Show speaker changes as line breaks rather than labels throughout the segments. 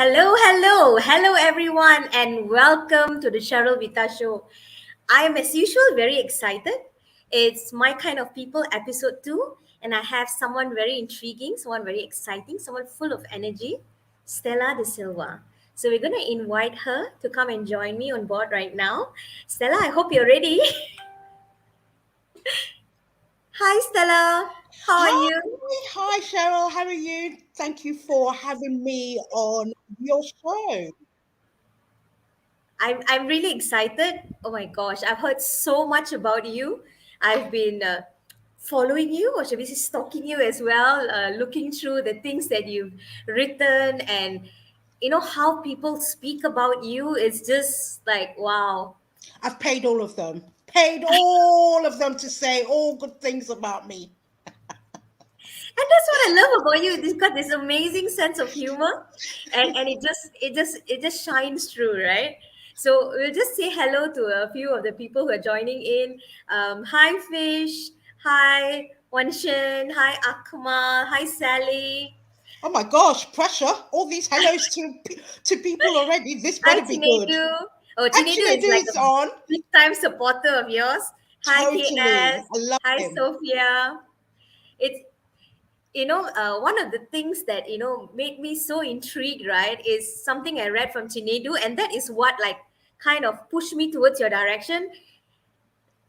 Hello, everyone, and welcome to the Cheryl Witha show. I am, as usual, very excited. It's my kind of people, episode 2, and I have someone very intriguing, someone very exciting, someone full of energy, Stella Da Silva. So, we're going to invite her to come and join me on board right now. Stella, I hope you're ready. Hi, Stella. How are
Hi,
you?
hi, Cheryl. How are you? Thank you for having me on your show.
I'm really excited. Oh my gosh, I've heard so much about you. I've been following you, or should we say stalking you as well, looking through the things that you've written, and how people speak about you. It's just like wow.
I've paid all of them. Paid all of them to say all good things about me.
And that's what I love about you. You've got this amazing sense of humor, and it just shines through, right? So we'll just say hello to a few of the people who are joining in. Hi, Fish. Hi, Wanshin. Hi, Akmal. Hi, Sally.
Oh my gosh, pressure! All these hellos to people already. This
Hi,
better be good.
Chinedu. Oh, Chinedu
Actually,
is like
dude's
a
on.
big time supporter of yours. Hi,
Totally,
KS.
I love
Hi,
him.
Sophia. It's one of the things that made me so intrigued, right, is something I read from Chinedu, and that is what like kind of pushed me towards your direction.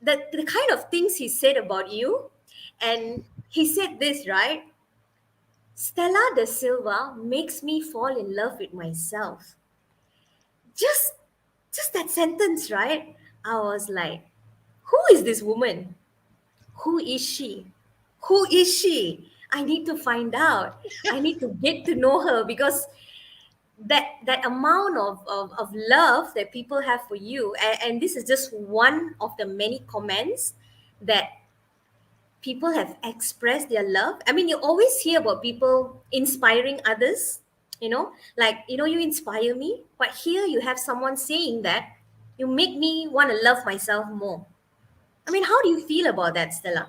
The kind of things he said about you, and he said this, right? Stella Da Silva makes me fall in love with myself. Just just that sentence, right? I was like, who is this woman? Who is she? Who is she? I need to find out. I need to get to know her because that amount of love that people have for you, and this is just one of the many comments that people have expressed their love. I mean, you always hear about people inspiring others, like, you inspire me, but here you have someone saying that you make me want to love myself more. I mean, how do you feel about that, Stella?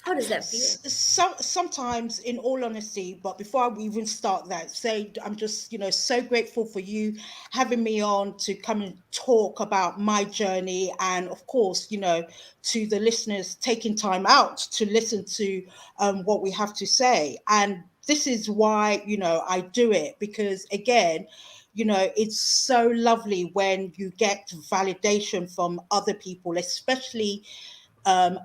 How does that feel?
Sometimes, in all honesty, but before we even start that, say I'm just so grateful for you having me on to come and talk about my journey, and of course, to the listeners taking time out to listen to what we have to say. And this is why I do it, because again, it's so lovely when you get validation from other people, especially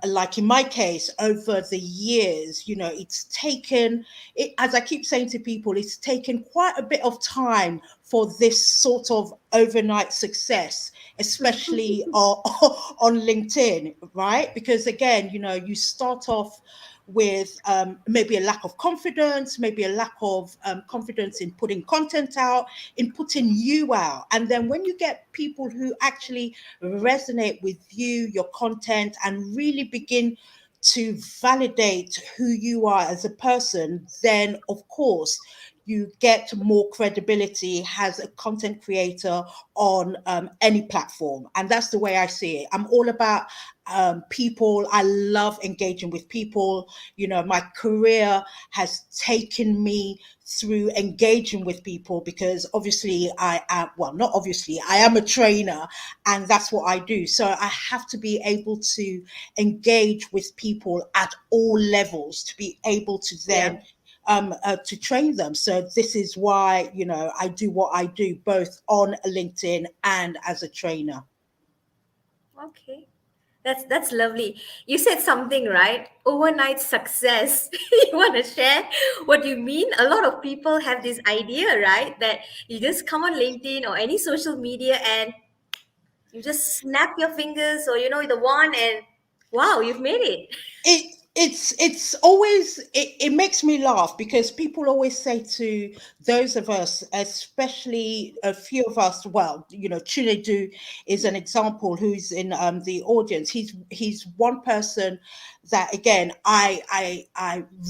like in my case, over the years, it's taken it, as I keep saying to people, it's taken quite a bit of time for this sort of overnight success, especially on LinkedIn, right? Because again, you start off with maybe a lack of confidence, maybe a lack of confidence in putting content out, in putting you out. And then when you get people who actually resonate with you, your content, and really begin to validate who you are as a person, then of course you get more credibility as a content creator on any platform. And that's the way I see it. I'm all about people. I love engaging with people. My career has taken me through engaging with people, because obviously I am, well, not obviously, I am a trainer, and that's what I do. So I have to be able to engage with people at all levels to be able to
Yeah.
then to train them. So this is why I do what I do, both on LinkedIn and as a trainer.
Okay. That's lovely. You said something, right? Overnight success. You want to share what you mean? A lot of people have this idea, right? That you just come on LinkedIn or any social media and you just snap your fingers or the wand and wow, you've made it.
It's always, it makes me laugh, because people always say to those of us, especially a few of us, well, Chinedu is an example, who's in the audience. He's one person that, again, I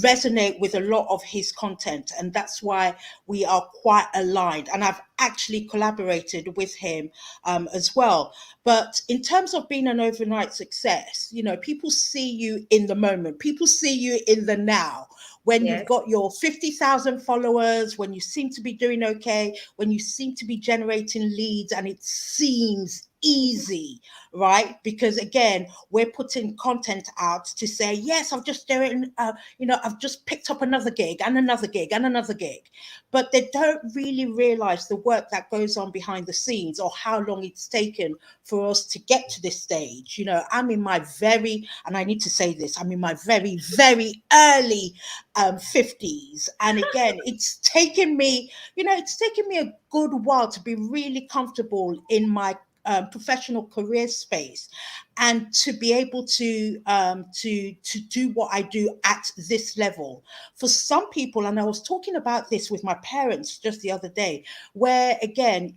resonate with a lot of his content, and that's why we are quite aligned, and I've actually collaborated with him as well. But in terms of being an overnight success, people see you in the moment, people see you in the now. when you've
Yes.
got your 50,000 followers, when you seem to be doing okay, when you seem to be generating leads and it seems easy, right? Because again, we're putting content out to say, yes, I've just doing, I've just picked up another gig and another gig and another gig. But they don't really realize the work that goes on behind the scenes or how long it's taken for us to get to this stage. I'm in my very, and I need to say this, I'm in my very, very early 50s. And again, it's taken me a good while to be really comfortable in my professional career space and to be able to do what I do at this level. For some people, and I was talking about this with my parents just the other day, where again,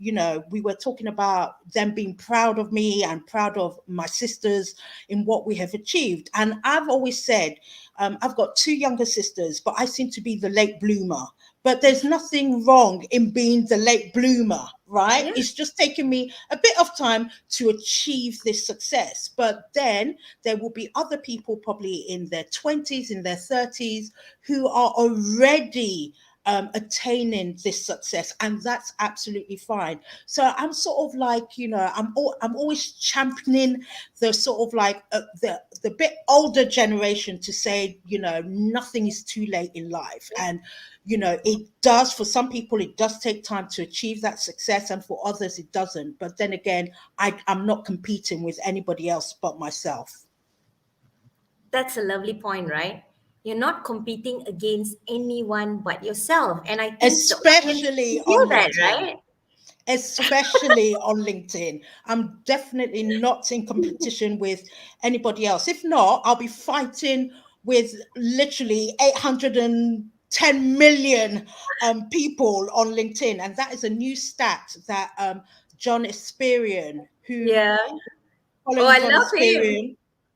we were talking about them being proud of me and proud of my sisters in what we have achieved. And I've always said, I've got two younger sisters, but I seem to be the late bloomer. But there's nothing wrong in being the late bloomer, right?
Yeah.
It's just taken me a bit of time to achieve this success. But then there will be other people, probably in their 20s, in their 30s, who are already attaining this success, and that's absolutely fine. So I'm sort of like, I'm always championing the sort of like the bit older generation to say, nothing is too late in life. And it does, for some people it does take time to achieve that success, and for others it doesn't. But then again, I'm not competing with anybody else but myself.
That's a lovely point, right? You're not competing against anyone but yourself. And I think the audience
Especially
can feel
on
that,
LinkedIn.
right?
Especially on LinkedIn. I'm definitely not in competition with anybody else. If not, I'll be fighting with literally 810 million people on LinkedIn. And that is a new stat that John Esperion, who
Yeah. Oh,
following
I
John
love him.
Esperion.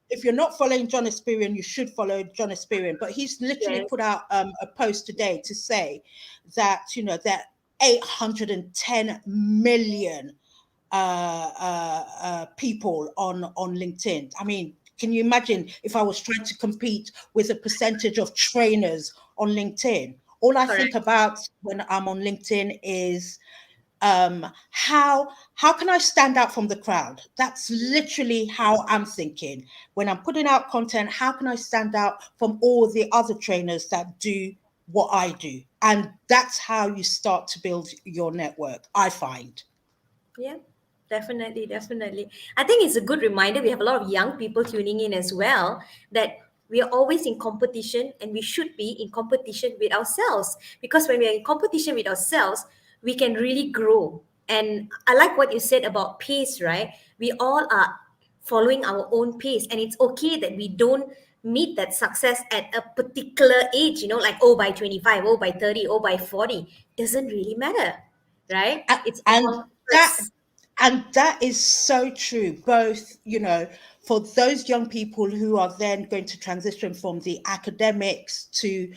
If you're not following John Esperion, you should follow John Esperion. But he's literally
Yes,
put out a post today to say that, that 810 million people on LinkedIn. I mean, can you imagine if I was trying to compete with a percentage of trainers on LinkedIn? All I think
correct.
about when I'm on LinkedIn is how can I stand out from the crowd? That's literally how I'm thinking when I'm putting out content. How can I stand out from all the other trainers that do what I do? And that's how you start to build your network, I find.
Yeah, definitely, definitely. I think it's a good reminder. We have a lot of young people tuning in as well, that we are always in competition and we should be in competition with ourselves, because when we are in competition with ourselves, we can really grow. And I like what you said about pace, right? We all are following our own pace, and it's okay that we don't meet that success at a particular age, like, oh, by 25, oh, by 30, oh, by 40. Doesn't really matter, right?
A-
It's
and
about
that
us.
and that is so true, both, for those young people who are then going to transition from the academics to,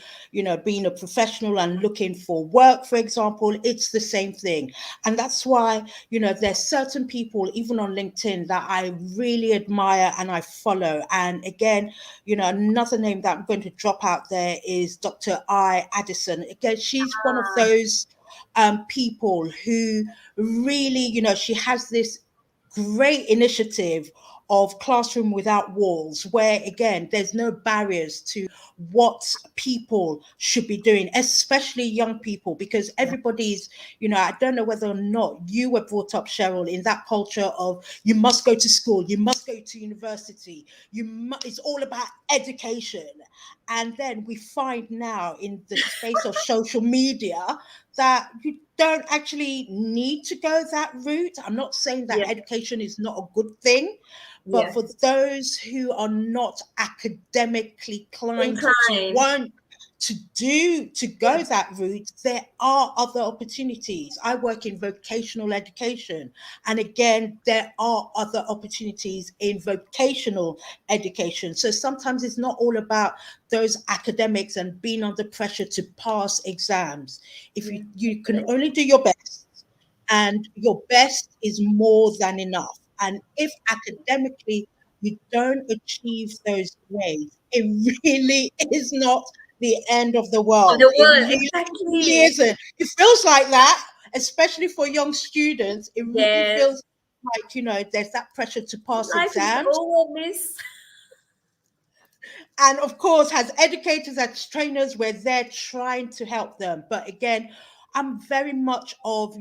being a professional and looking for work, for example. It's the same thing. And that's why, there's certain people even on LinkedIn that I really admire and I follow. And again, another name that I'm going to drop out there is Dr. I Addison. Again, she's one of those people who really, she has this great initiative of Classroom Without Walls, where again, there's no barriers to what people should be doing, especially young people, because everybody's, I don't know whether or not you were brought up, Cheryl, in that culture of you must go to school, you must go to university, it's all about education. And then we find now in the space of social media that you don't actually need to go that route. I'm not saying that
Yeah.
education is not a good thing, but for
Yes.
those who are not academically inclined to
Inclined.
want to go
Yeah.
that route, there are other opportunities. I work in vocational education, and again, there are other opportunities in vocational education. So sometimes it's not all about those academics and being under pressure to pass exams. If
Yeah.
you can
Definitely.
only do your best, and your best is more than enough. And if academically you don't achieve those grades, it really is not the end of the
of the
world. It
world.
really
Exactly.
isn't. It feels like that, especially for young students. It really
Yes.
feels like, there's that pressure to pass
Life is
exams.
over, miss.
And of course, as educators, as trainers, we're there trying to help them. But again, I'm very much of,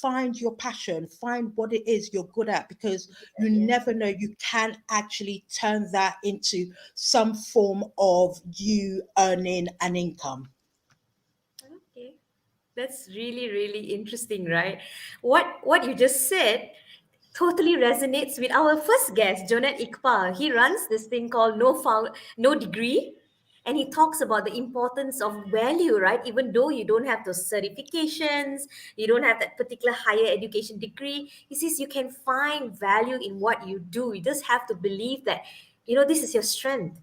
find your passion, find what it is you're good at, because you
Yes.
never know, you can actually turn that into some form of you earning an income.
Okay. That's really, really interesting, right? What you just said totally resonates with our first guest, Jonet Iqbal. He runs this thing called No Degree, and he talks about the importance of value, right? Even though you don't have those certifications, you don't have that particular higher education degree, he says you can find value in what you do. You just have to believe that, this is your strength,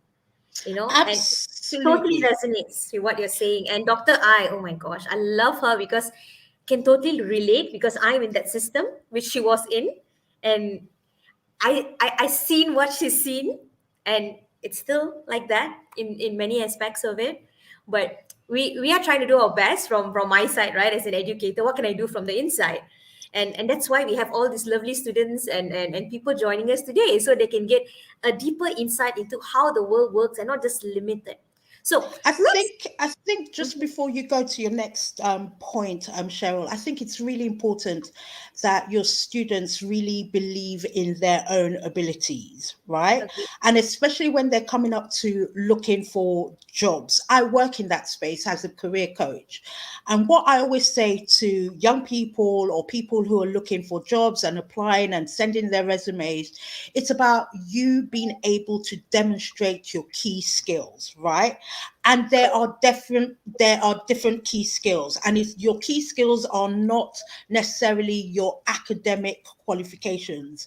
and totally
Absolutely.
resonates with what you're saying. And Dr. I, oh my gosh, I love her because can totally relate because I'm in that system which she was in, and I seen what she's seen, and it's still like that in many aspects of it. But we are trying to do our best from my side, right? As an educator, what can I do from the inside? And that's why we have all these lovely students and people joining us today, so they can get a deeper insight into how the world works and not just limited. So let's.
I think just
Mhm.
before you go to your next point, Cheryl, I think it's really important that your students really believe in their own abilities, right?
Okay.
And especially when they're coming up to looking for jobs. I work in that space as a career coach. And what I always say to young people or people who are looking for jobs and applying and sending their resumes, it's about you being able to demonstrate your key skills, right? And there are different key skills, and it's, your key skills are not necessarily your academic qualifications.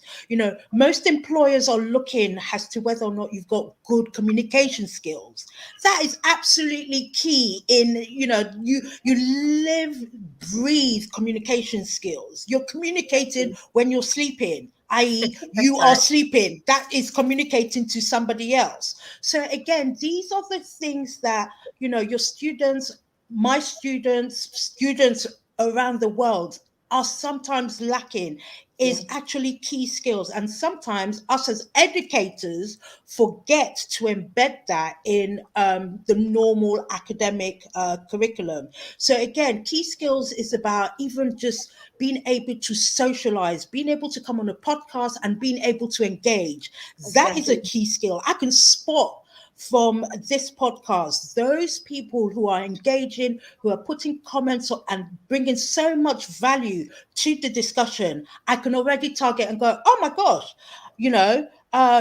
Most employers are looking as to whether or not you've got good communication skills. That is absolutely key. You live, breathe communication skills. You're communicating when you're sleeping, i.e.,
That's
you are
right.
sleeping. That is communicating to somebody else. So again, these are the things that, your students, my students, students around the world are sometimes lacking, is
Yes,
actually key skills. And sometimes us as educators forget to embed that in the normal academic curriculum. So again, key skills is about even just being able to socialize, being able to come on a podcast and being able to engage. That is a
exactly.
key skill. I can spot from this podcast those people who are engaging, who are putting comments and bringing so much value to the discussion. I can already target and go, oh my gosh,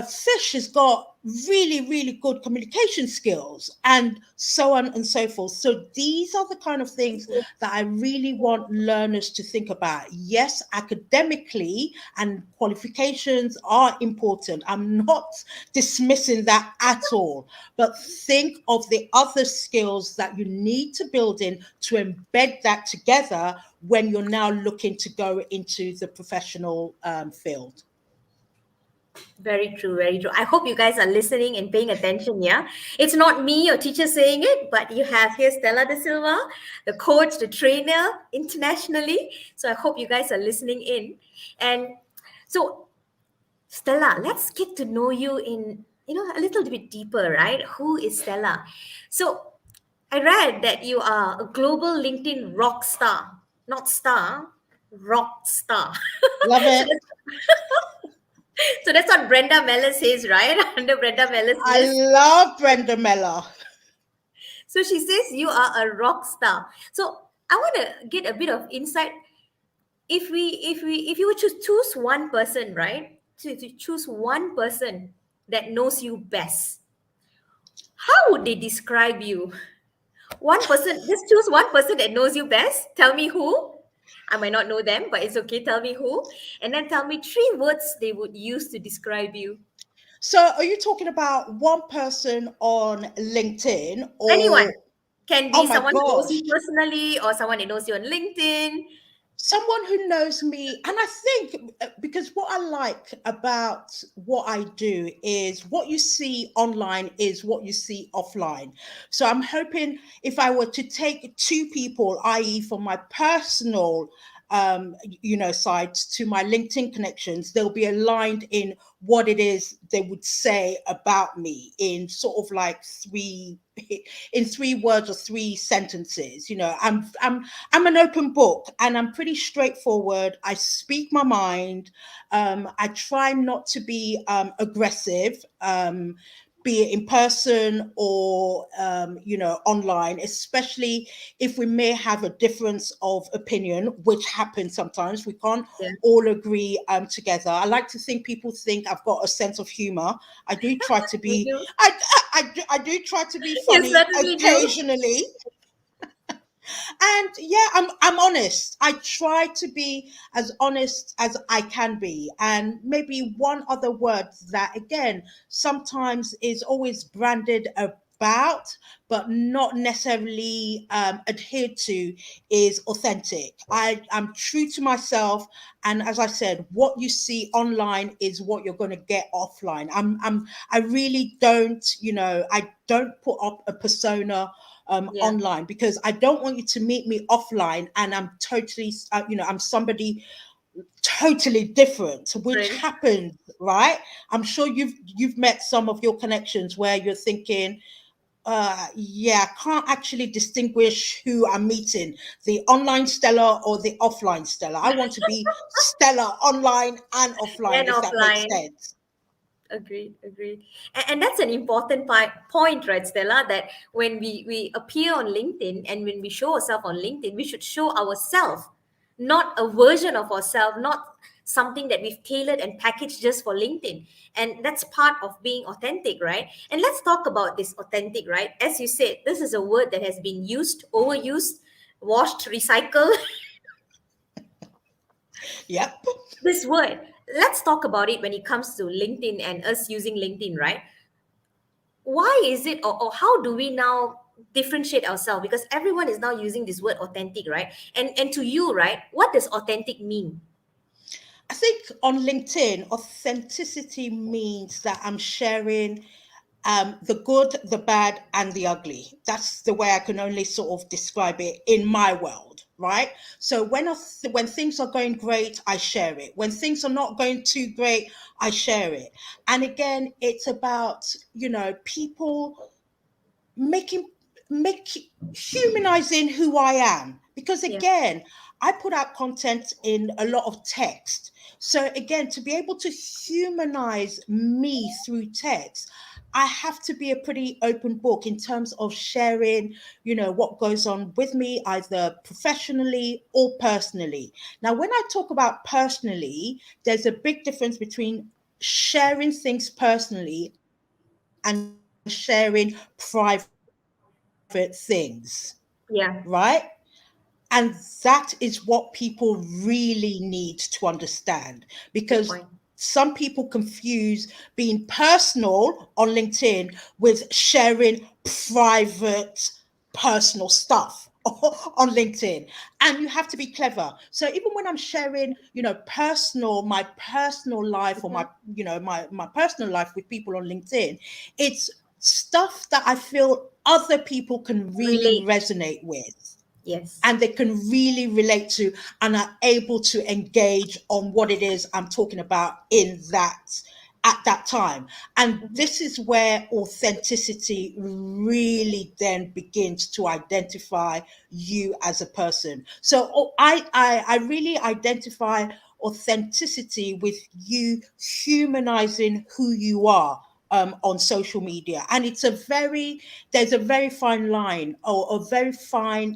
Fish has got really, really good communication skills, and so on and so forth. So these are the kind of things that I really want learners to think about. Yes, academically and qualifications are important. I'm not dismissing that at all, but think of the other skills that you need to build in to embed that together when you're now looking to go into the professional field.
Very true, very true. I hope you guys are listening and paying attention. Yeah, it's not me, your teacher, saying it, but you have here Stella Da Silva, the coach, the trainer internationally. So I hope you guys are listening in. And so, Stella, let's get to know you in a little bit deeper, right? Who is Stella? So I read that you are a global LinkedIn rock star, not star, rock star.
Love
so
it.
that's So that's what Brenda Mellis says, right? Under Brenda Mellis
I
list.
love Brenda Miller.
So she says you are a rock star. So I want to get a bit of insight. If you would choose one person, right? To choose one person that knows you best, how would they describe you? One person, just choose one person that knows you best. Tell me who. I might not know them, but it's okay. Tell me who. And then tell me three words they would use to describe you.
So, are you talking about one person on LinkedIn
Anyone.
or?
Can
Oh
be
my
someone who knows
gosh.
you personally or someone that knows you on LinkedIn.
someone who knows me, and I think because what I like about what I do is what you see online is what you see offline. So I'm hoping if I were to take two people, i.e., from my personal sides to my LinkedIn connections, they'll be aligned in what it is they would say about me in sort of like three words or three sentences. I'm an open book, and I'm pretty straightforward. I speak my mind. I try not to be aggressive. Be it in person or online, especially if we may have a difference of opinion, which happens sometimes. We can't
Yeah,
all agree together. I like to think people think I've got a sense of humor. I do try to
you
be.
do.
I do try to be
You
funny
certainly do.
occasionally, and yeah, I'm honest. I try to be as honest as I can be. And maybe one other word that again sometimes is always branded about but not necessarily adhered to is authentic. I'm true to myself, and as I said, what you see online is what you're going to get offline. I really don't, I don't put up a persona
Yeah,
online, because I don't want you to meet me offline and I'm totally, I'm somebody totally different, which
different.
happens, right? I'm sure you've met some of your connections where you're thinking, yeah, I can't actually distinguish who I'm meeting, the online Stella or the offline Stella. I want to be Stella online and offline,
And
if that makes
offline.
sense.
Agreed, agreed. And that's an important point, right, Stella? That when we appear on LinkedIn and when we show ourselves on LinkedIn, we should show ourselves, not a version of ourselves, not something that we've tailored and packaged just for LinkedIn. And that's part of being authentic, right? And let's talk about this authentic, right? As you said, this is a word that has been used, overused, washed, recycled.
Yep.
This word, let's talk about it when it comes to LinkedIn and us using LinkedIn, right? Why is it, or how do we now differentiate ourselves, because everyone is now using this word authentic, right? And to you, right, what does authentic mean?
I think on LinkedIn, authenticity means that I'm sharing the good, the bad, and the ugly. That's the way I can only sort of describe it in my world, right? So when things are going great, I share it. When things are not going too great, I share it. And again, it's about people making make humanizing who I am, because
Yeah,
again I put out content in a lot of text. So again, to be able to humanize me through text, I have to be a pretty open book in terms of sharing, what goes on with me, either professionally or personally. Now, when I talk about personally, there's a big difference between sharing things personally and sharing private things, right?
yeah,
And that is what people really need to understand, because
good
some
point.
people confuse being personal on LinkedIn with sharing private personal stuff on LinkedIn. And you have to be clever. So even when I'm sharing, my personal life, or
Mhm.
my personal life with people on LinkedIn, it's stuff that I feel other people can really
Relate.
resonate with,
Yes.
and they can really relate to, and are able to engage on what it is I'm talking about in that at that time. And
Mhm.
this is where authenticity really then begins to identify you as a person. So I really identify authenticity with you humanizing who you are on social media. And there's a very fine line, or a very fine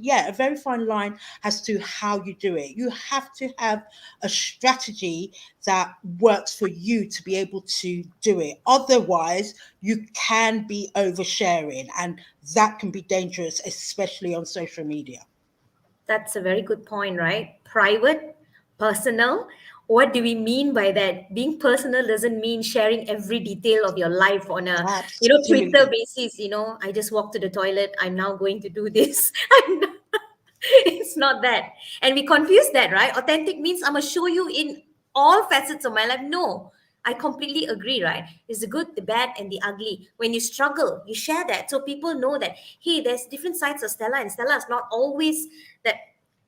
line as to how you do it. You have to have a strategy that works for you to be able to do it. Otherwise, you can be oversharing, and that can be dangerous, especially on social media.
That's a very good point, right? Private, personal. What do we mean by that? Being personal doesn't mean sharing every detail of your life on a, Twitter
Absolutely.
basis. I just walked to the toilet. I'm now going to do this. I'm not- It's not that. And we confuse that, right? Authentic means I'm going to show you in all facets of my life. No, I completely agree, right? It's the good, the bad, and the ugly. When you struggle, you share that so people know that, hey, there's different sides of Stella, and Stella is not always that.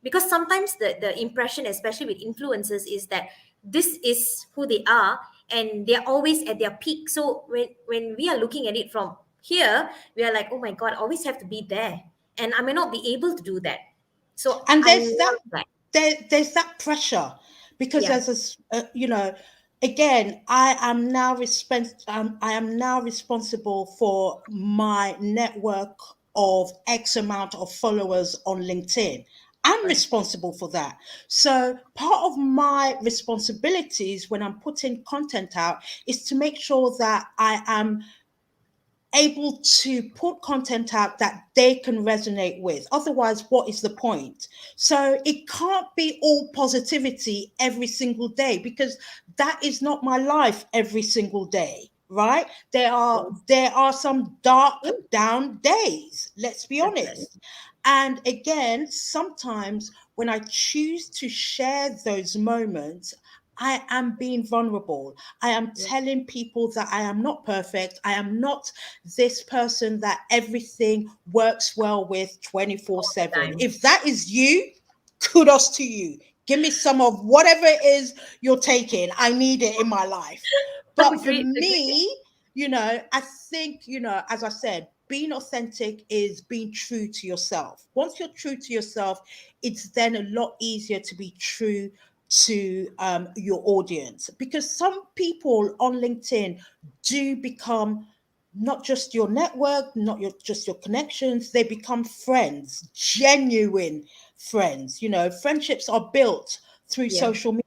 Because sometimes the impression, especially with influencers, is that this is who they are and they're always at their peak. So when we are looking at it from here, we are like, oh my God, I always have to be there. And I may not be able to do that. So
And
I
there's that
love that.
there's that pressure because
Yeah,
there's you know, again, I am now responsible for my network of X amount of followers on LinkedIn. I'm
right.
responsible for that. So part of my responsibilities when I'm putting content out is to make sure that I am able to put content out that they can resonate with. Otherwise, what is the point? So it can't be all positivity every single day because that is not my life every single day. Right?
Yes,
There are some dark
yes,
down days, let's be
definitely.
honest. And again, sometimes when I choose to share those moments, I am being vulnerable. I am
Yeah,
telling people that I am not perfect. I am not this person that everything works well with
all the
24/7.
time.
If that is you, kudos to you. Give me some of whatever it is you're taking. I need it in my life. But for
Agreed, agreed.
me, I think, as I said, being authentic is being true to yourself. Once you're true to yourself, it's then a lot easier to be true to your audience because some people on LinkedIn do become not just your network, not just your connections, they become friends, genuine friends. Friendships are built through
Yeah,
social media.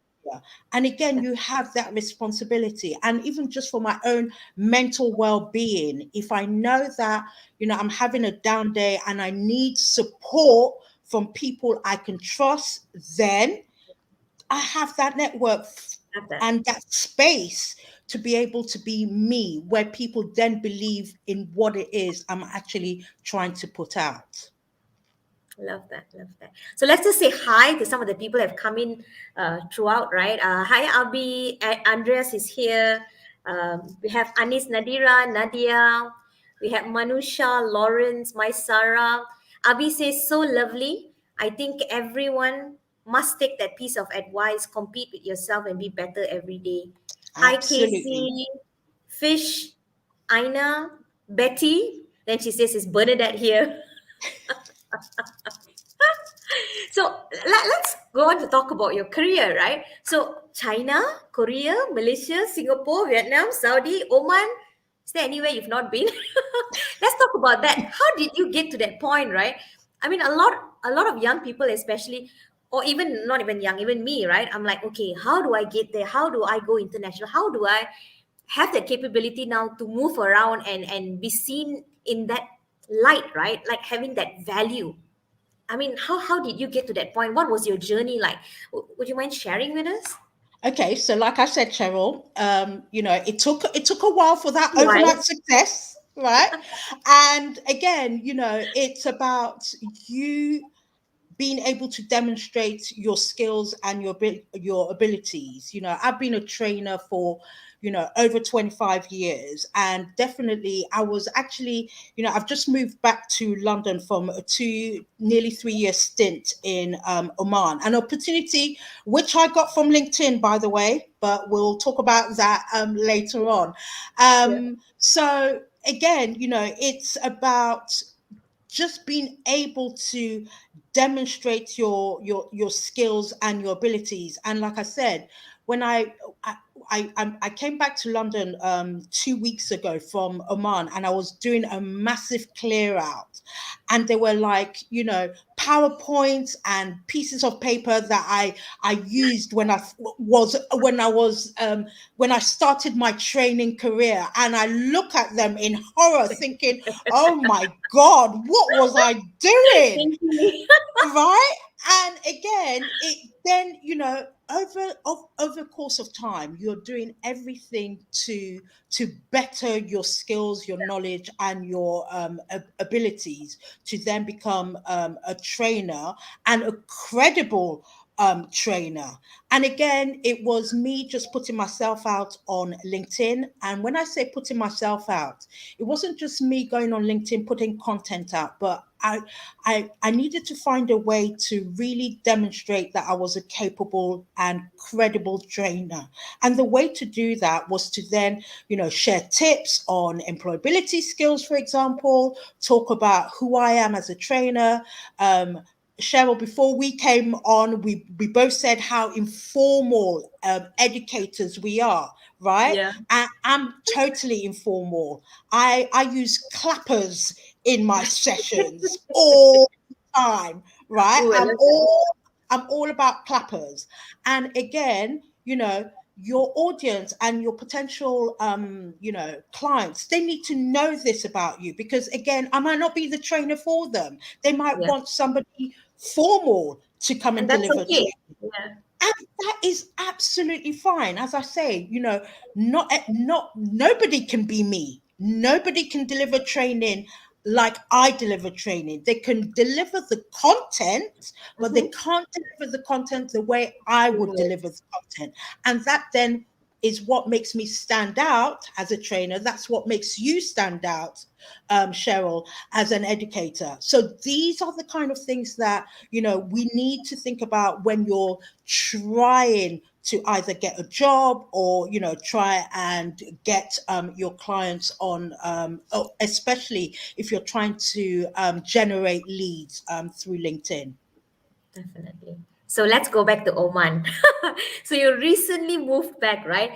And again,
yeah,
you have that responsibility. And even just for my own mental well being, if I know that, I'm having a down day and I need support from people I can trust, then I have that network
have that.
and that space to be able to be me, where people then believe in what it is I'm actually trying to put out.
Love that, love that. So let's just say hi to some of the people who have come in throughout, right? Hi, Abi. Andreas is here. We have Anis Nadira, Nadia. We have Manusha, Lawrence, my Sarah. Abi says, so lovely. I think everyone must take that piece of advice, compete with yourself and be better every day. Hi,
Absolutely.
Casey, Fish, Aina, Betty. Then she says, it's Bernadette here. So let's go on to talk about your career, right? So China, Korea, Malaysia, Singapore, Vietnam, Saudi, Oman. Is there anywhere you've not been? Let's talk about that. How did you get to that point, right? I mean, a lot of young people, especially, or even not even young, even me, right? I'm like, okay, how do I get there? How do I go international? How do I have the capability now to move around and be seen in that light, right? Like having that value. I mean, how did you get to that point? What was your journey like? Would you mind sharing with us?
Okay, so like I said, Cheryl, it took a while for that
Why?
overnight success, right? And again, it's about you being able to demonstrate your skills and your abilities. I've been a trainer for over 25 years, and definitely I was actually, I've just moved back to London from a nearly 3 year stint in Oman, an opportunity which I got from LinkedIn, by the way, but we'll talk about that later on.
Yeah,
So again, it's about just being able to demonstrate your skills and your abilities. And like I said, when I came back to London 2 weeks ago from Oman, and I was doing a massive clear out, and there were like PowerPoints and pieces of paper that I used when I started my training career, and I look at them in horror, thinking, "Oh my God, what was I doing?"
thank you.
Right? And again, it then over the course of time, you're doing everything to better your skills, your knowledge, and your abilities to then become a trainer, and a credible trainer. And again, it was me just putting myself out on LinkedIn. And when I say putting myself out, it wasn't just me going on LinkedIn putting content out, but I needed to find a way to really demonstrate that I was a capable and credible trainer. And the way to do that was to then, share tips on employability skills, for example, talk about who I am as a trainer. Cheryl, before we came on, we both said how informal educators we are, right?
Yeah.
And I'm totally informal. I use clappers in my sessions all the time, right?
Ooh, I love that.
I'm all about clappers. And again, your audience and your potential clients, they need to know this about you, because again, I might not be the trainer for them. They might
Yeah.
want somebody formal to come and
And that's
deliver
okay.
training.
Yeah.
And that is absolutely fine. As I say, not nobody can be me. Nobody can deliver training like I deliver training. They can deliver the content, but they
Mm-hmm.
can't deliver the content the way I would deliver the content. And that then is what makes me stand out as a trainer. That's what makes you stand out, Cheryl, as an educator. So these are the kind of things that we need to think about when you're trying to either get a job, or try and get your clients on, especially if you're trying to generate leads through LinkedIn.
Definitely. So let's go back to Oman. So you recently moved back, right?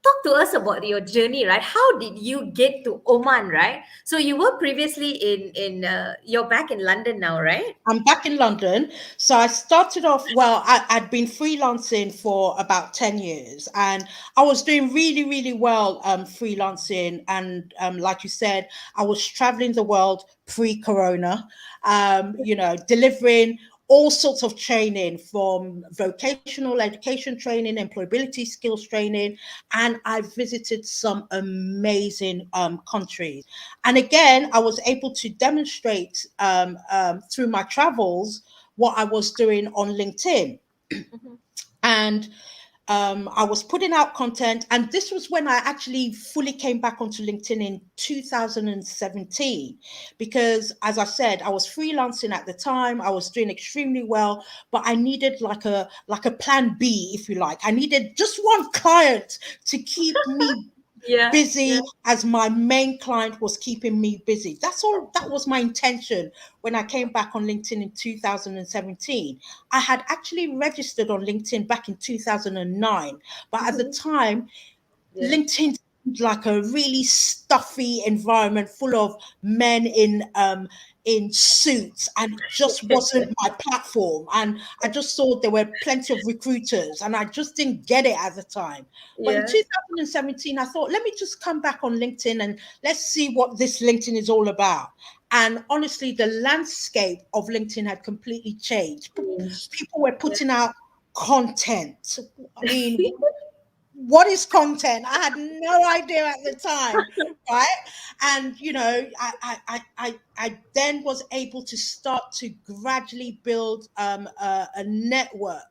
Talk to us about your journey, right? How did you get to Oman, right? So you were previously in you're back in London now, right?
I'm back in London. So I started off, well, I'd been freelancing for about 10 years, and I was doing really, really well freelancing. And like you said, I was traveling the world pre-corona, delivering all sorts of training, from vocational education training, employability skills training, and I visited some amazing countries. And again, I was able to demonstrate through my travels what I was doing on LinkedIn.
Mm-hmm.
And I was putting out content, and this was when I actually fully came back onto LinkedIn in 2017. Because, as I said, I was freelancing at the time. I was doing extremely well, but I needed like a plan B, if you like. I needed just one client to keep me
Yeah,
busy,
yeah,
as my main client was keeping me busy. That's all. That was my intention when I came back on LinkedIn in 2017. I had actually registered on LinkedIn back in 2009, but at the
mm-hmm.
time,
Yeah.
LinkedIn seemed like a really stuffy environment full of men in suits, and it just wasn't my platform. And I just saw there were plenty of recruiters, and I just didn't get it at the time. But in
Yeah.
2017, I thought, let me just come back on LinkedIn and let's see what this LinkedIn is all about. And honestly, the landscape of LinkedIn had completely changed.
Changed.
People were
Yeah.
putting out content. I mean, what is content? I had no idea at the time, right? And I then was able to start to gradually build a network.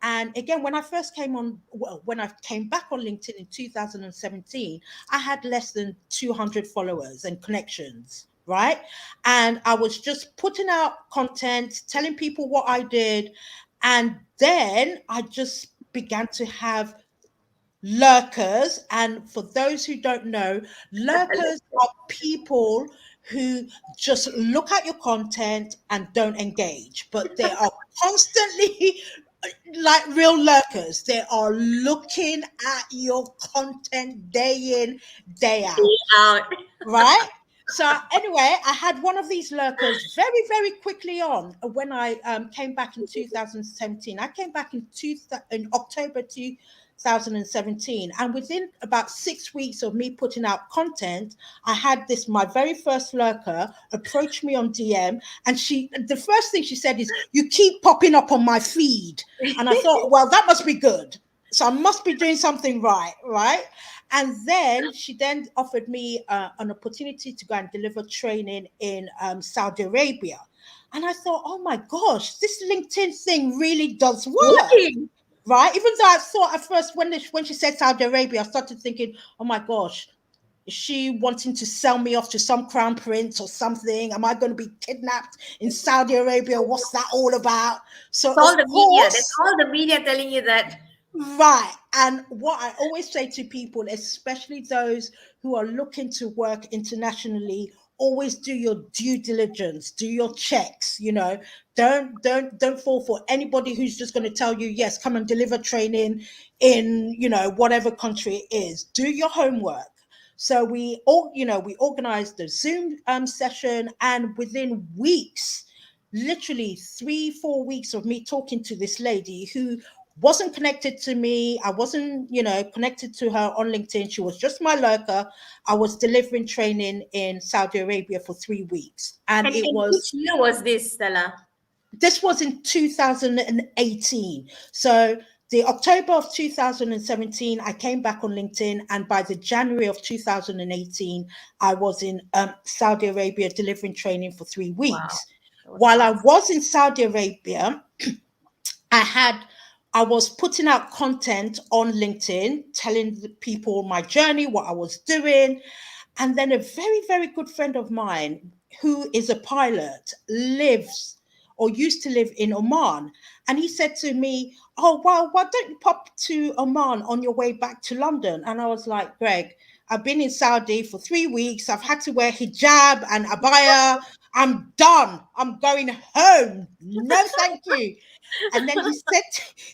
And again, when I first came on, well, when I came back on LinkedIn in 2017, I had less than 200 followers and connections, right? And I was just putting out content, telling people what I did. And then I just began to have lurkers. And for those who don't know, lurkers are people who just look at your content and don't engage, but they are constantly like real lurkers. They are looking at your content day in, day out,
Day out.
right? So anyway, I had one of these lurkers very, very quickly on when I came back in 2017. I came back in October 2017. And within about 6 weeks of me putting out content, I had this, my very first lurker approach me on DM. And the first thing she said is, "You keep popping up on my feed." And I thought, well, that must be good. So I must be doing something right, right? And then she then offered me an opportunity to go and deliver training in Saudi Arabia. And I thought, oh my gosh, this LinkedIn thing really does work,
Working.
right? Even though I thought at first when she said Saudi Arabia, I started thinking, oh my gosh, is she wanting to sell me off to some crown prince or something? Am I going to be kidnapped in Saudi Arabia? What's that all about? So
It's all
of
the media. That's
course,
all the media telling you that.
right. And what I always say to people, especially those who are looking to work internationally, always do your due diligence, do your checks, you know. Don't fall for anybody who's just going to tell you, yes, come and deliver training in, you know, whatever country it is. Do your homework. So we organized the Zoom session, and within weeks, literally 3 4 weeks of me talking to this lady who wasn't connected to me. I wasn't, connected to her on LinkedIn. She was just my lurker. I was delivering training in Saudi Arabia for 3 weeks. And
And
it
in
was,
which year was this, Stella?
this was in 2018. So the October of 2017, I came back on LinkedIn. And by the January of 2018, I was in Saudi Arabia delivering training for three
Wow,
weeks.
that was
While I
fast.
was in Saudi Arabia, I had I was putting out content on LinkedIn, telling the people my journey, what I was doing. And then a very, very good friend of mine who is a pilot lives or used to live in Oman. And he said to me, "Oh, well, why don't you pop to Oman on your way back to London?" And I was like, "Greg, I've been in Saudi for 3 weeks. I've had to wear hijab and abaya. I'm done. I'm going home. No, thank you." And then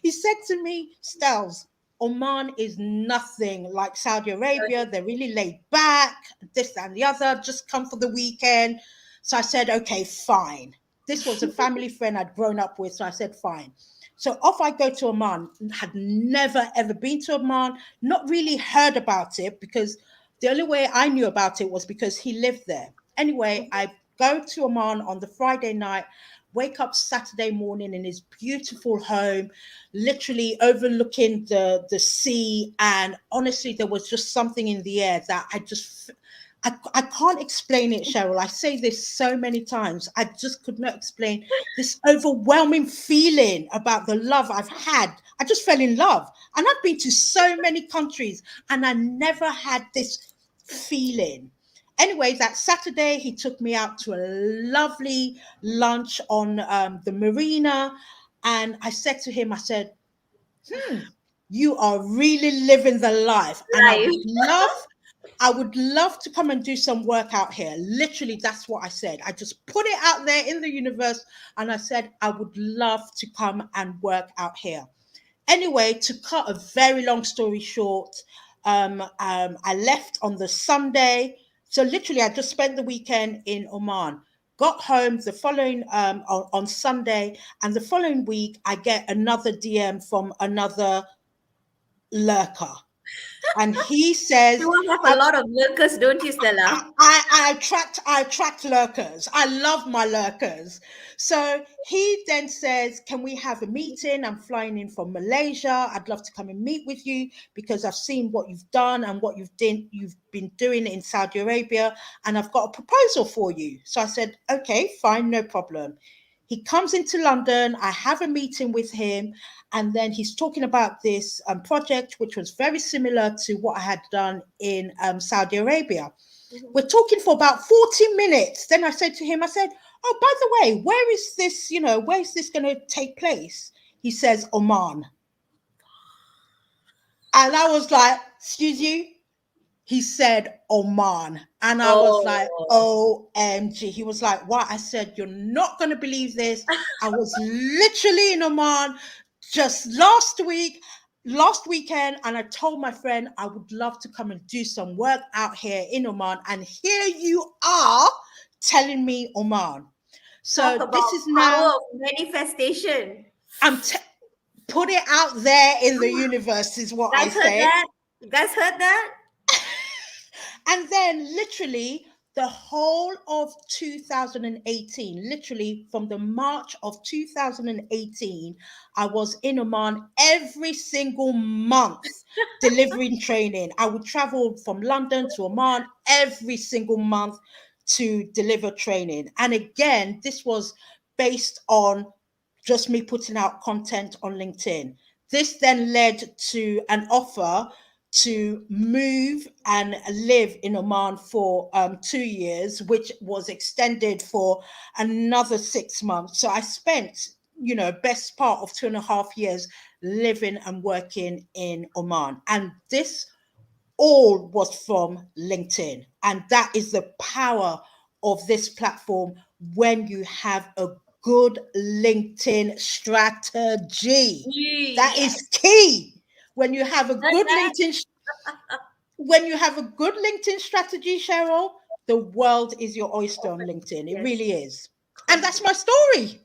he said to me, "Stells, Oman is nothing like Saudi Arabia. They're really laid back, this and the other. Just come for the weekend." So I said, "Okay, fine." This was a family friend I'd grown up with. So I said, "Fine." So off I go to Oman. Had never ever been to Oman, not really heard about it, because the only way I knew about it was because he lived there. Anyway, I go to Oman on the Friday night, wake up Saturday morning in his beautiful home, literally overlooking the sea. And honestly, there was just something in the air that I can't explain it, Cheryl. I say this so many times. I just could not explain this overwhelming feeling about the love I've had. I just fell in love. And I've been to so many countries and I never had this feeling. Anyway, that Saturday, he took me out to a lovely lunch on the marina. And I said to him, I said, "You are really living the life. And
Live.
I would love to come and do some work out here." Literally, that's what I said. I just put it out there in the universe and I said, "I would love to come and work out here." Anyway, to cut a very long story short, I left on the Sunday. So literally, I just spent the weekend in Oman. Got home the following on Sunday, and the following week, I get another DM from another lurker, and he
You
says,
will have a lot of lurkers, don't you, Stella?
I attract lurkers. I love my lurkers. So he then says, "Can we have a meeting? I'm flying in from Malaysia. I'd love to come and meet with you because I've seen what you've done and what you've been doing in Saudi Arabia, and I've got a proposal for you." So I said, "Okay, fine, no problem." He comes into London. I have a meeting with him, and then he's talking about this project, which was very similar to what I had done in Saudi Arabia.
Mhm.
We're talking for about 40 minutes. Then I said to him, I said, "Oh, by the way, where is this, where is this going to take place?" He says, "Oman." And I was like, "Excuse you?" He said, "Oman." And I was like,
Oh,
OMG. He was like, "What?" I said, "You're not going to believe this. I was literally in Oman just last weekend, and I told my friend I would love to come and do some work out here in Oman. And here you are telling me Oman."
talk
So
about
this is
power
now,
of manifestation.
I'm Put it out there in the universe is what I
Guys heard
say.
that? You guys heard that?
And then literally the whole of 2018, literally from the March of 2018, I was in Oman every single month delivering training. I would travel from London to Oman every single month to deliver training. And again, this was based on just me putting out content on LinkedIn. This then led to an offer to move and live in Oman for 2 years, which was extended for another 6 months. So I spent, best part of 2.5 years living and working in Oman. And this all was from LinkedIn. And that is the power of this platform when you have a good LinkedIn strategy. That
Yes.
is key. When you have a
Heard
good
that?
LinkedIn when you have a good LinkedIn strategy, Cheryl, the world is your oyster on LinkedIn. It
Yes.
really is. And that's my story.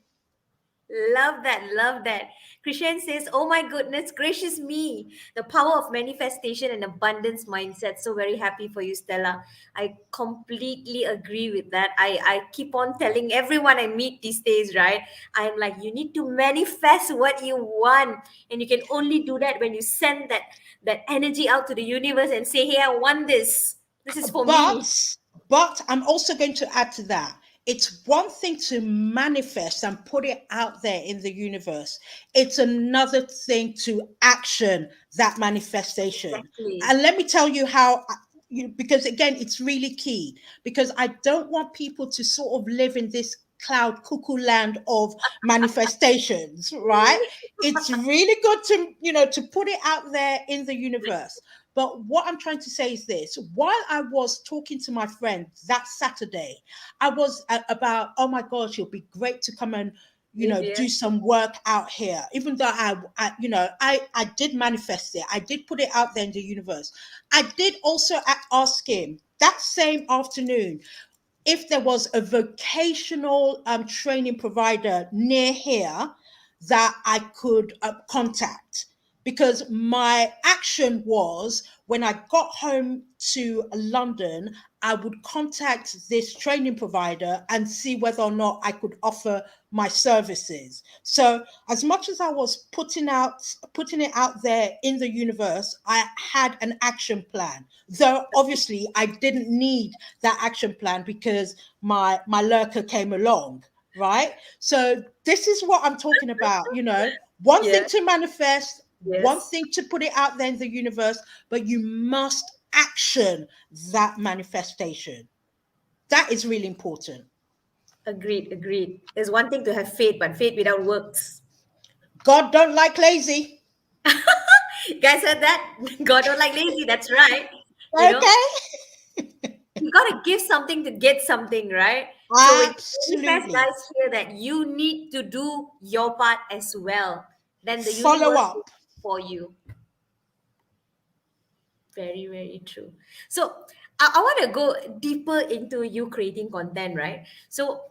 Love that, love that. Krishan says, "Oh my goodness, gracious me! The power of manifestation and abundance mindset." So very happy for you, Stella. I completely agree with that. I keep on telling everyone I meet these days, right? I'm like, you need to manifest what you want, and you can only do that when you send that energy out to the universe and say, "Hey, I want this. This is for me."
But but I'm also going to add to that. It's one thing to manifest and put it out there in the universe. It's another thing to action that manifestation.
Exactly.
And let me tell you how because again it's really key, because I don't want people to sort of live in this cloud cuckoo land of manifestations, right? It's really good to to put it out there in the universe. But what I'm trying to say is this: while I was talking to my friend that Saturday, I was about, oh my gosh, it'll be great to come and
India.
do some work out here. Even though I did manifest it, I did put it out there in the universe. I did also ask him that same afternoon if there was a vocational training provider near here that I could contact. Because my action was, when I got home to London, I would contact this training provider and see whether or not I could offer my services. So as much as I was putting it out there in the universe, I had an action plan. Though obviously I didn't need that action plan because my lurker came along, right? So this is what I'm talking about, one thing
Yeah.
to manifest, one
Yes.
thing to put it out there in the universe, but you must action that manifestation. That is really important.
Agreed, agreed. There's one thing to have faith, but faith without works.
God don't like lazy.
You guys heard that? God don't like lazy. That's right. You know,
Okay.
you gotta give something to get something, right? So when you manifest,
Absolutely.
guys, hear that you need to do your part as well. Then the
Follow
universe will
up.
do for you. Very, very true. So I want to go deeper into you creating content, right? So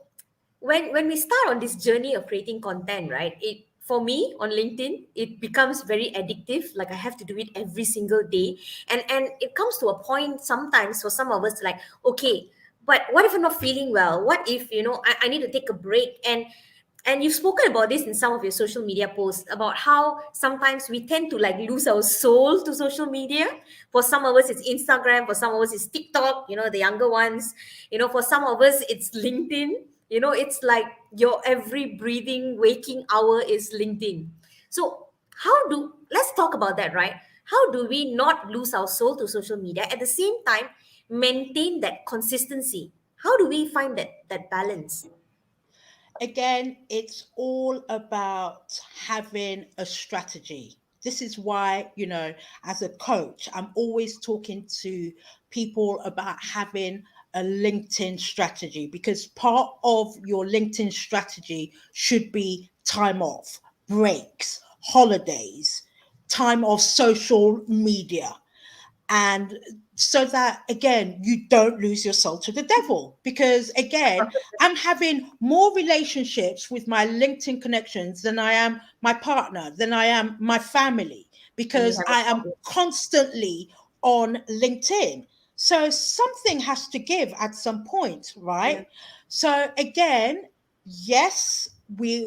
when we start on this journey of creating content, right, it for me on LinkedIn it becomes very addictive. Like I have to do it every single day, and it comes to a point sometimes for some of us like, okay, but what if I'm not feeling well? What if I need to take a break? And you've spoken about this in some of your social media posts about how sometimes we tend to like lose our soul to social media. For some of us it's Instagram, for some of us it's TikTok, the younger ones. For some of us it's LinkedIn. It's like your every breathing waking hour is LinkedIn. So let's talk about that, right? How do we not lose our soul to social media at the same time maintain that consistency? How do we find that balance?
Again, it's all about having a strategy. This is why, as a coach, I'm always talking to people about having a LinkedIn strategy, because part of your LinkedIn strategy should be time off, breaks, holidays, time off social media. and so that again you don't lose your soul to the devil, because again I'm having more relationships with my LinkedIn connections than I am my partner, than I am my family,
And you
because
have a
I am
problem.
constantly on LinkedIn. So something has to give at some point,
Yeah.
right? So again, yes, we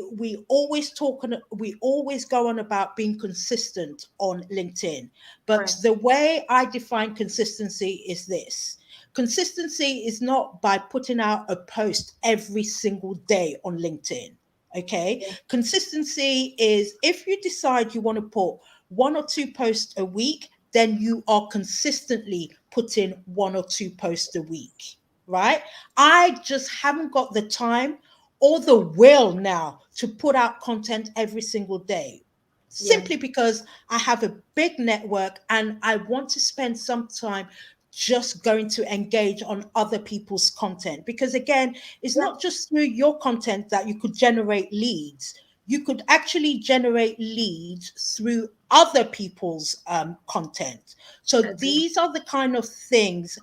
always go on about being consistent on LinkedIn, but
Correct.
the way I define consistency is this: consistency is not by putting out a post every single day on LinkedIn. Okay,
Yeah.
consistency is if you decide you want to put one or two posts a week, then you are consistently putting one or two posts a week, right? I just haven't got the time or the will now to put out content every single day,
Yeah.
simply because I have a big network and I want to spend some time just going to engage on other people's content. Because again, it's
Yeah.
not just through your content that you could generate leads. You could actually generate leads through other people's content. So
Agree.
these are the kind of things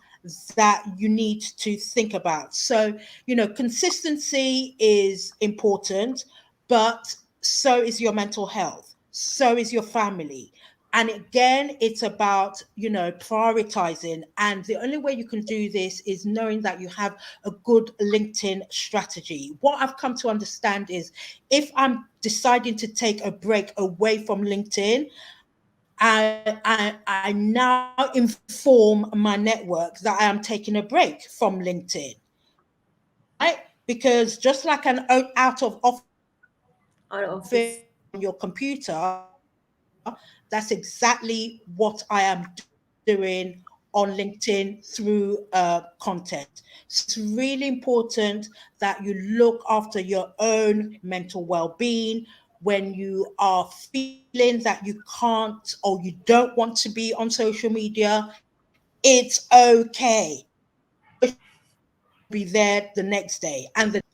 that you need to think about. So, consistency is important, but so is your mental health, so is your family. And again, it's about, prioritizing. And the only way you can do this is knowing that you have a good LinkedIn strategy. What I've come to understand is if I'm deciding to take a break away from LinkedIn, I now inform my network that I am taking a break from LinkedIn, right? Because just like an out of office email you get on your
Out of
computer,
office.
that's exactly what I am doing on LinkedIn through content. So it's really important that you look after your own mental well-being. When you are feeling that you can't or you don't want to be on social media, it's okay. Social media will be there the next day and the next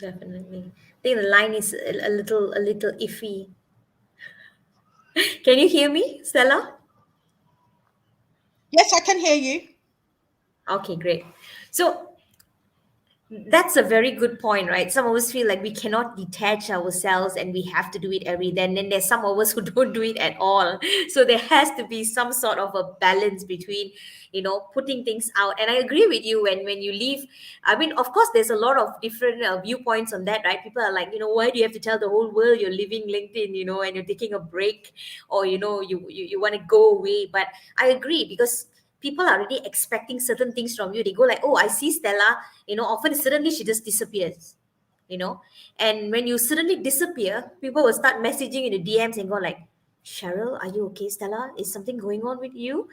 day.
Definitely. I think the line is a little iffy. Can you hear me, Stella?
Yes, I can hear you.
Okay, great. So that's a very good point, right? Some of us feel like we cannot detach ourselves and we have to do it every day. And then there's some of us who don't do it at all. So there has to be some sort of a balance between, putting things out. And I agree with you when you leave. I mean, of course, there's a lot of different viewpoints on that, right? People are like, why do you have to tell the whole world you're leaving LinkedIn, and you're taking a break, or you want to go away. But I agree because people are already expecting certain things from you. They go like, oh, I see Stella, often suddenly she just disappears, you know. And when you suddenly disappear, people will start messaging in the DMs and go like, Cheryl, are you okay, Stella? Is something going on with you?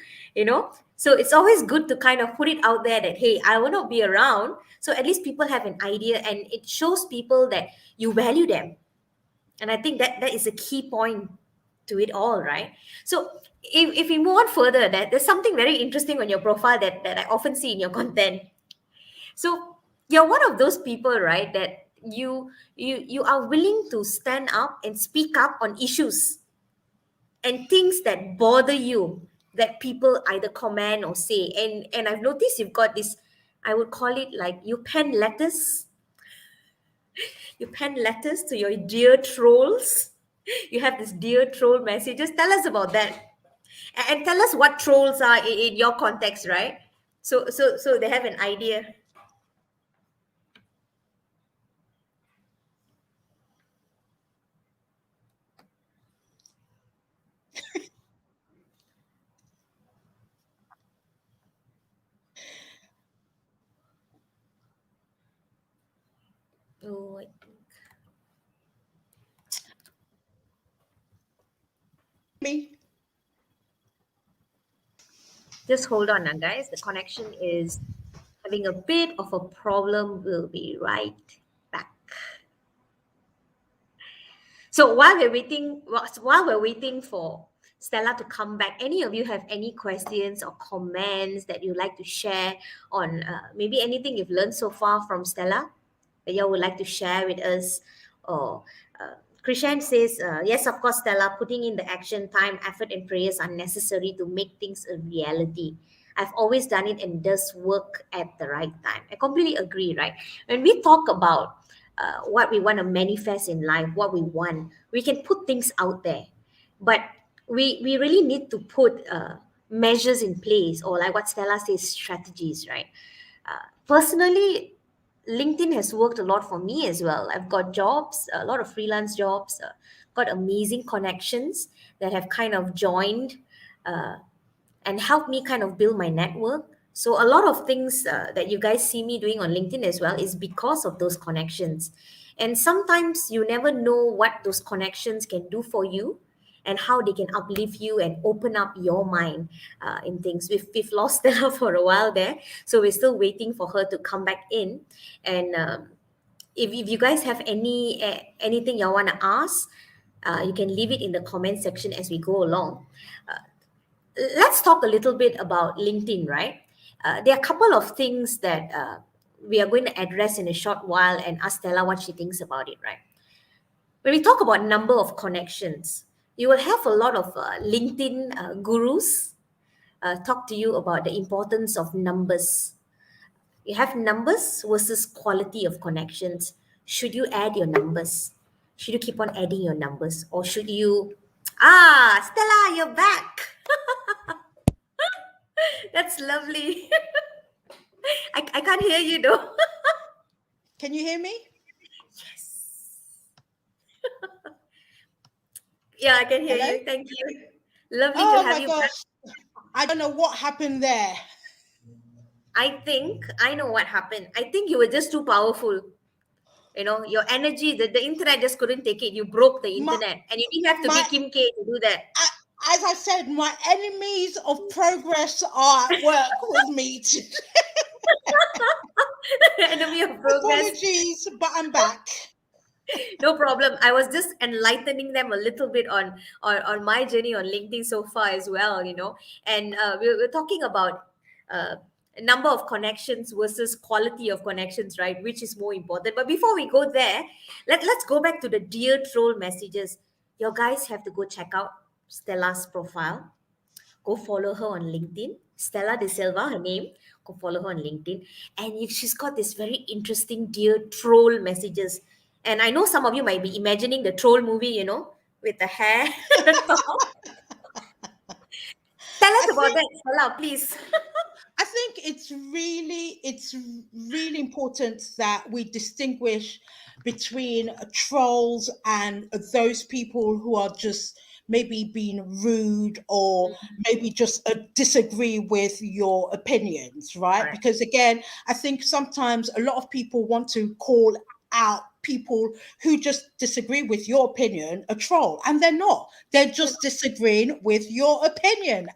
So it's always good to kind of put it out there that, hey, I will not be around. So at least people have an idea and it shows people that you value them. And I think that is a key point to it all, right? So if we move on further, that there's something very interesting on your profile that I often see in your content. So you're one of those people, right, that you are willing to stand up and speak up on issues and things that bother you, that people either comment or say. And I've noticed you've got this, I would call it like you pen letters to your dear trolls. You have this dear troll messages. Tell us about that. And tell us what trolls are in your context, right? So they have an idea. Oh,
Can you hear me?
just hold on now, guys. The connection is having a bit of a problem. We'll be right back. So while we're waiting for Stella to come back, any of you have any questions or comments that you'd like to share on maybe anything you've learned so far from Stella that you would like to share with us, or Krishan says, yes, of course, Stella, putting in the action, time, effort, and prayers are necessary to make things a reality. I've always done it and it does work at the right time. I completely agree, right? When we talk about what we want to manifest in life, what we want, we can put things out there. But we really need to put measures in place, or like what Stella says, strategies, right? Personally, LinkedIn has worked a lot for me as well. I've got jobs, a lot of freelance jobs, got amazing connections that have kind of joined uh, and helped me kind of build my network. So a lot of things that you guys see me doing on LinkedIn as well is because of those connections. And sometimes you never know what those connections can do for you and how they can uplift you and open up your mind in things. We've lost Stella for a while there, so we're still waiting for her to come back in. And if you guys have anything you want to ask, you can leave it in the comment section as we go along. Let's talk a little bit about LinkedIn, right? There are a couple of things that we are going to address in a short while and ask Stella what she thinks about it, right? When we talk about number of connections, you will have a lot of LinkedIn gurus talk to you about the importance of numbers. You have numbers versus quality of connections. Should you add your numbers? Should you keep on adding your numbers? Or should you... Ah, Stella, you're back. That's lovely. I can't hear you though.
Can you hear me?
Yeah, I can hear
Hello?
you. Thank you. Lovely to
Oh
have
my
you back.
gosh. I don't know what happened there.
I think I know what happened. I think you were just too powerful. You know, your energy, the internet just couldn't take it. You broke the
My
internet. And you didn't have to be
my
Kim K to do that.
as I said, my enemies of progress are at work with me.
Enemy of progress.
Apologies, but I'm back.
No problem. I was just enlightening them a little bit on my journey on LinkedIn so far as well, you know. And we're talking about uh, number of connections versus quality of connections, right? Which is more important. But before we go there, let's go back to the dear troll messages. You guys have to go check out Stella's profile. Go follow her on LinkedIn. Stella Da Silva, her name. Go follow her on LinkedIn. And if she's got this very interesting dear troll messages. And I know some of you might be imagining the troll movie, you know, with the hair. Tell
I
us about
think
that, Stella, please.
I think it's really important that we distinguish between trolls and those people who are just maybe being rude or maybe just disagree with your opinions, right?
Correct.
Because again, I think sometimes a lot of people want to call out people who just disagree with your opinion a troll, and they're not. They're just disagreeing with your opinion,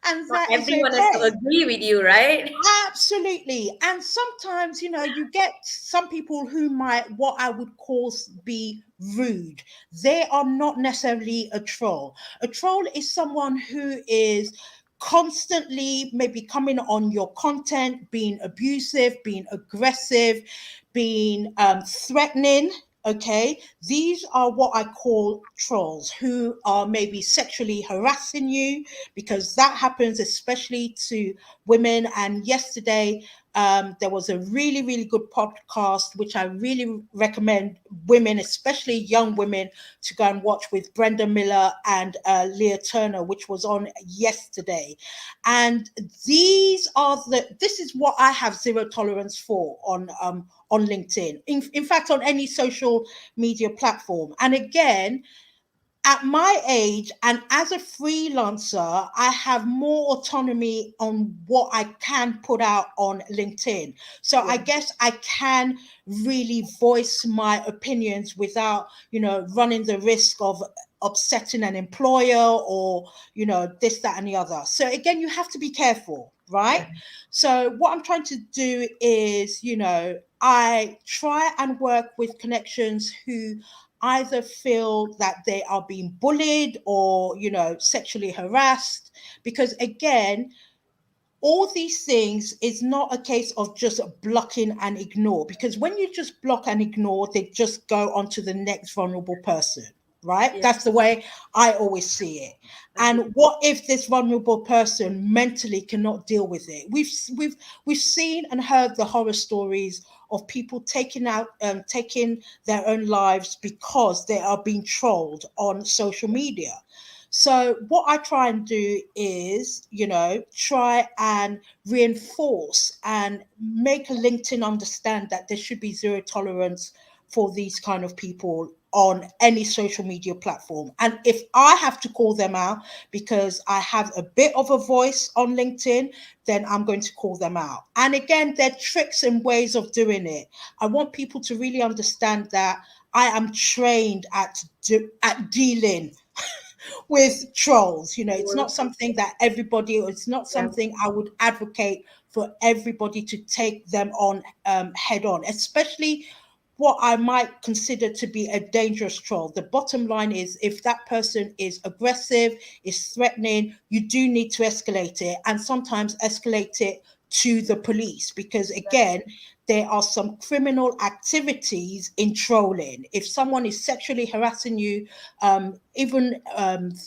and
Not
that is
everyone has to
okay.
agree with you, right?
Absolutely. And sometimes, you get some people who might, what I would call, be rude. They are not necessarily a troll. A troll is someone who is constantly maybe coming on your content, being abusive, being aggressive, being threatening. Okay, these are what I call trolls, who are maybe sexually harassing you, because that happens especially to women. And yesterday, there was a really, really good podcast, which I really recommend women, especially young women, to go and watch, with Brenda Miller and Leah Turner, which was on yesterday. And this is what I have zero tolerance for on LinkedIn. In fact, on any social media platform. And again, at my age and as a freelancer, I have more autonomy on what I can put out on LinkedIn. So I
Yeah.
guess I can really voice my opinions without, running the risk of upsetting an employer, or, this, that, and the other. So again, you have to be careful, right?
Yeah.
So what I'm trying to do is, I try and work with connections who either feel that they are being bullied or, sexually harassed. Because again, all these things is not a case of just blocking and ignore, because when you just block and ignore, they just go on to the next vulnerable person, right?
Yeah.
That's the way I always see it.
Agree.
And what if this vulnerable person mentally cannot deal with it? We've seen and heard the horror stories of people taking their own lives because they are being trolled on social media. So what I try and do is, try and reinforce and make LinkedIn understand that there should be zero tolerance for these kind of people on any social media platform. And if I have to call them out because I have a bit of a voice on LinkedIn, then I'm going to call them out. And again, there are tricks and ways of doing it. I want people to really understand that I am trained at dealing with trolls. It's not something that everybody, or it's not
Yeah.
something I would advocate for everybody to take them on head on, especially what I might consider to be a dangerous troll. The bottom line is, if that person is aggressive, is threatening, you do need to escalate it, and sometimes escalate it to the police, because again, there are some criminal activities in trolling. If someone is sexually harassing you, even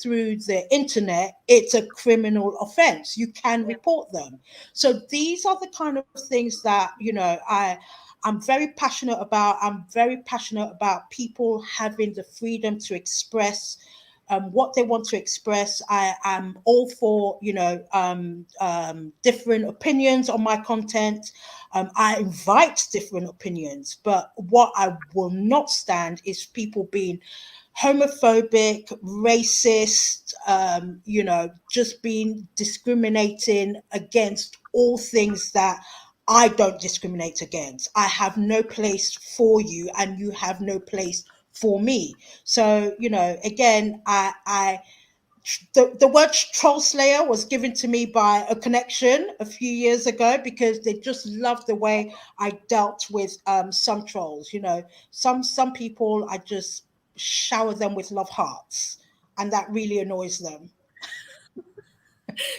through the internet, it's a criminal offense. You can
Yeah.
report them. So these are the kind of things that, I'm very passionate about. I'm very passionate about people having the freedom to express what they want to express. I am all for, different opinions on my content. I invite different opinions, but what I will not stand is people being homophobic, racist, just being discriminating against all things that I don't discriminate against. I have no place for you, and you have no place for me. So, again, the word troll slayer was given to me by a connection a few years ago, because they just loved the way I dealt with some trolls. Some people, I just shower them with love hearts, and that really annoys them.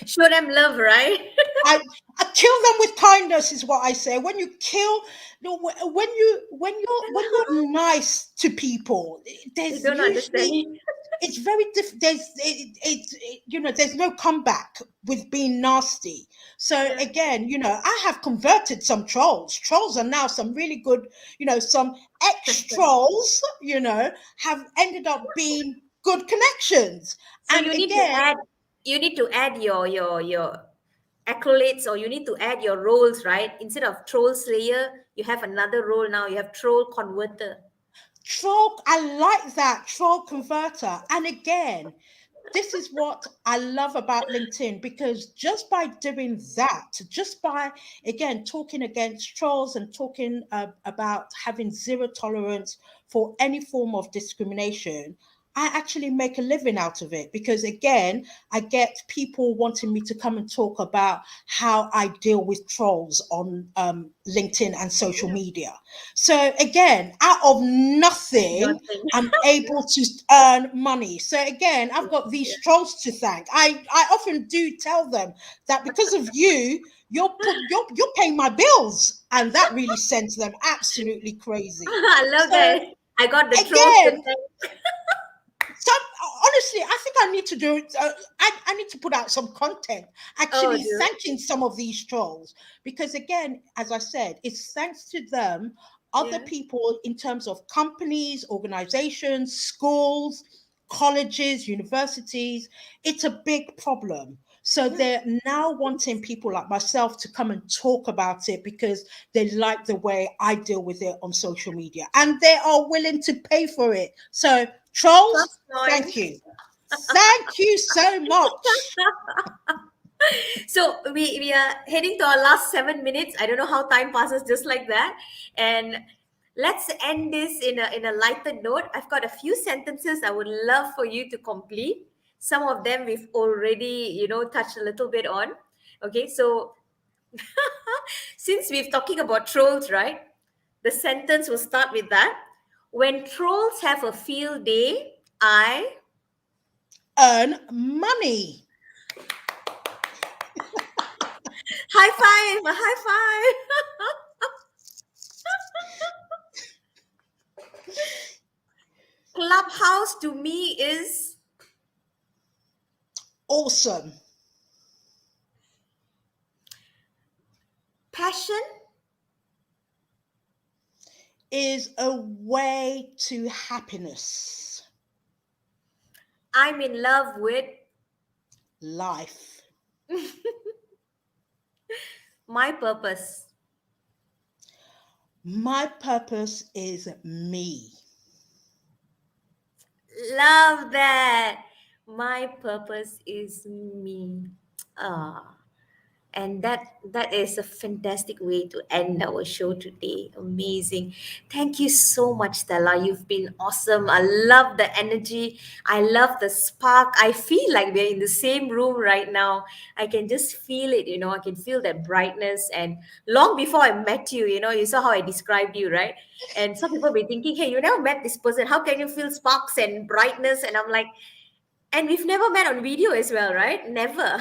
Show them love, right?
I, I kill them with kindness, is what I say. When you kill, no, when you're nice to people,
They
there's
don't understand
usually,
it.
it's very there's no comeback with being nasty. So
Yeah.
again, I have converted some trolls are now some really good, some ex trolls, have ended up being good connections.
So
And again,
you need to add your accolades, or you need to add your roles, right? Instead of troll slayer, you have another role now. You have troll converter.
troll, I like that, troll converter. And again, this is what I love about LinkedIn, because just by doing that, just by, again, talking against trolls and talking about having zero tolerance for any form of discrimination, I actually make a living out of it, because again, I get people wanting me to come and talk about how I deal with trolls on LinkedIn and social
Yeah.
media. So again, out of nothing,
Nothing.
I'm able to earn money. So again, I've got
Yeah.
these trolls to thank. I often do tell them that because of you, you're paying my bills, and that really sends them absolutely crazy.
I love
So
that. I got the trolls to
again,
thank.
some honestly, I think I need to do. I need to put out some content
Oh,
actually
dear.
thanking some of these trolls, because again, as I said, it's thanks to them. Other
Yeah.
people, in terms of companies, organizations, schools, colleges, universities, it's a big problem. So
Yeah.
they're now wanting people like myself to come and talk about it, because they like the way I deal with it on social media, and they are willing to pay for it. So, trolls,
Plus point.
thank you. Thank you so much.
So we are heading to our last 7 minutes. I don't know how time passes just like that. And let's end this in a lighter note. I've got a few sentences I would love for you to complete. Some of them we've already, touched a little bit on. Okay, so since we're talking about trolls, right? The sentence will start with that. When trolls have a field day, I.
Earn money.
High five, a high five. Clubhouse to me is
Awesome.
passion.
Is a way to happiness.
I'm in love with
Life.
my purpose.
My purpose is me.
Love that. My purpose is me. Ah. And that is a fantastic way to end our show today. Amazing. Thank you so much, Stella. You've been awesome. I love the energy. I love the spark. I feel like we're in the same room right now. I can just feel it, I can feel that brightness. And long before I met you, you saw how I described you, right? And some people be thinking, hey, you never met this person. How can you feel sparks and brightness? And I'm like, and we've never met on video as well, right? Never.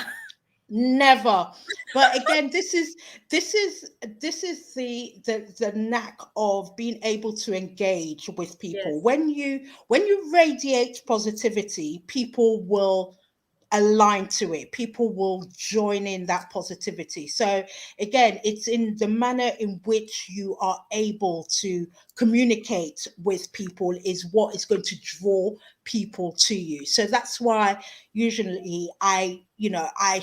Never. But again, this is the knack of being able to engage with people.
Yes.
When you radiate positivity, people will align to it. People will join in that positivity. So again, it's in the manner in which you are able to communicate with people is what is going to draw people to you. So that's why usually I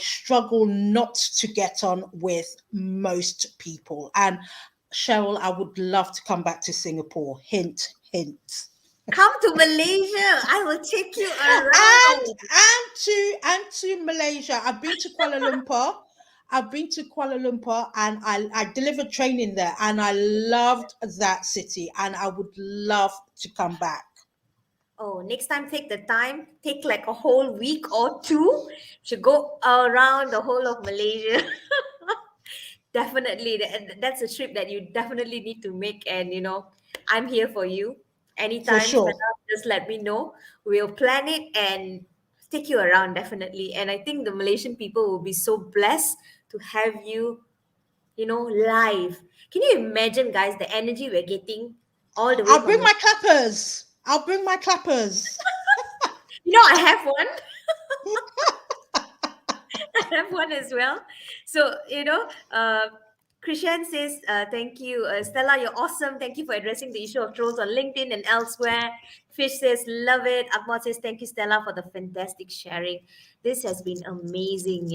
struggle not to get on with most people. And Cheryl, I would love to come back to Singapore. Hint, hint.
Come to Malaysia. I will take you
and
around.
and to Malaysia. I've been to Kuala Lumpur. I've been to Kuala Lumpur and I delivered training there and I loved that city and I would love to come back.
Oh, next time take the time, take like a whole week or two. Should go around the whole of Malaysia. Definitely. That's a trip that you definitely need to make. And I'm here for you.
For
Anytime,
sure.
Stella, just let me know. We'll plan it and take you around definitely. And I think the Malaysian people will be so blessed to have you live. Can you imagine, guys, the energy we're getting all the way
I'll bring
from?
my clappers. I'll bring my clappers.
I have one. I have one as well. So, Krishan says, thank you. Stella, you're awesome. Thank you for addressing the issue of trolls on LinkedIn and elsewhere. Fish says, love it. Akmal says, thank you, Stella, for the fantastic sharing. This has been amazing.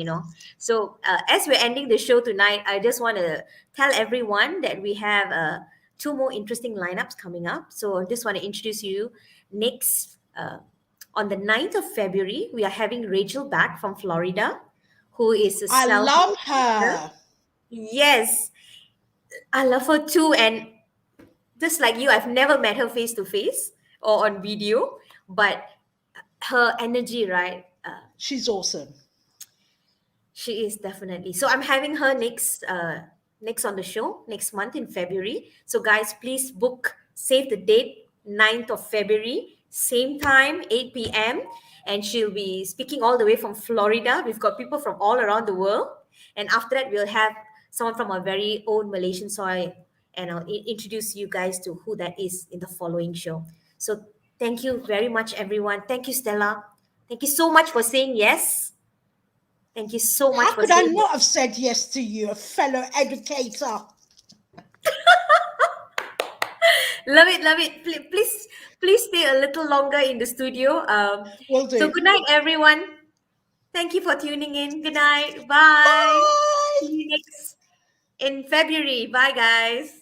So, as we're ending the show tonight, I just want to tell everyone that we have two more interesting lineups coming up. So, I just want to introduce you next. On the 9th of February, we are having Rachel back from Florida, who is a
I
self
love
made.
her.
Yes, I love her too. And just like you, I've never met her face to face or on video, but her energy, right?
She's awesome.
She is definitely. So I'm having her next on the show next month in February. So guys, please book, save the date, 9th of February, same time, 8 p.m. And she'll be speaking all the way from Florida. We've got people from all around the world. And after that, we'll have someone from our very own Malaysian soil. And I'll introduce you guys to who that is in the following show. So thank you very much, everyone. Thank you, Stella. Thank you so much for saying yes. Thank you so much
How
for
could I
saying
not have said yes to you, a fellow educator?
love it, love it. Please stay a little longer in the studio.
Will
So
do.
good night, everyone. Thank you for tuning in. Good night. Bye.
Bye.
See you next in February. Bye, guys.